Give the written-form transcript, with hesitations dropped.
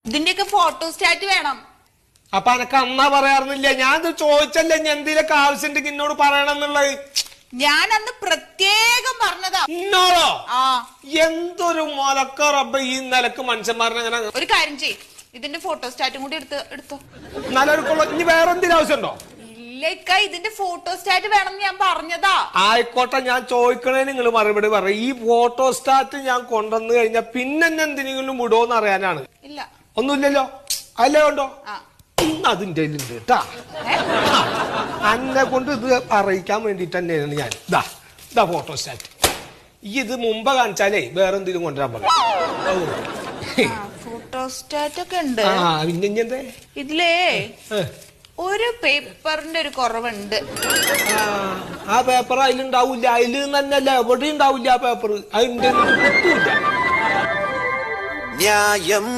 ഇതിന്റെയൊക്കെ ഫോട്ടോസ്റ്റാറ്റ് വേണം. അപ്പൊ എനക്ക് അന്നാ പറയാറുന്നില്ല. ഞാൻ ചോദിച്ചല്ലേ ഞാൻ എന്തെങ്കിലുമൊക്കെ ആവശ്യമുണ്ടെങ്കിൽ എന്നോട് പറയണം എന്നുള്ളത്. ഞാൻ അന്ന് പ്രത്യേകം പറഞ്ഞതാ. എന്നോടോ? ആ, എന്തൊരു മൊലക്ക റബ്ബ ഈ നിലക്ക് മനുഷ്യന്മാരനെ അങ്ങനെ. ഒരു കാര്യം ചെയ്യ്, ഇതിന്റെ ഫോട്ടോസ്റ്റാറ്റും കൂടി എടുത്തോ. നല്ലൊരുക്കുള്ള ഇനി വേറെ എന്തെങ്കിലും ആവശ്യമുണ്ടോ? ഇല്ലേക്ക, ഇതിന്റെ ഫോട്ടോസ്റ്റാറ്റ് വേണം ഞാൻ പറഞ്ഞതാ. ആയിക്കോട്ടെ, ഞാൻ ചോദിക്കണേ നിങ്ങൾ മറുപടി പറയും. ഈ ഫോട്ടോസ്റ്റാറ്റ് ഞാൻ കൊണ്ടുവന്നു കഴിഞ്ഞാൽ പിന്നെ എന്തെങ്കിലും വിടുമോന്ന് അറിയാനാണ്. ഇല്ല, ഒന്നുമില്ലല്ലോ. അല്ലേ ഉണ്ടോ? ആ, അതിന്റെ ഉണ്ട് കേട്ടാ. അന്നെ കൊണ്ട് ഇത് അറിയിക്കാൻ വേണ്ടിട്ട് തന്നെയാണ് ഞാൻ. ഇതാ ഫോട്ടോസ്റ്റാറ്റ്. ഈ ഇത് മുമ്പ് കാണിച്ചാലേ വേറെ എന്തെങ്കിലും കൊണ്ടുവരാൻ പറയും. ഫോട്ടോസ്റ്റാറ്റ് ഒക്കെ ഉണ്ട്. പിന്നെ എന്തേ ഇതിലേ ഒരു പേപ്പറിന്റെ ഒരു കുറവുണ്ട്. ആ പേപ്പർ അതിലുണ്ടാവൂല. അതിൽ തന്നെയല്ല എവിടെ ഉണ്ടാവില്ല ആ പേപ്പർ. അതിന്റെ കിട്ടൂല. ന്യായം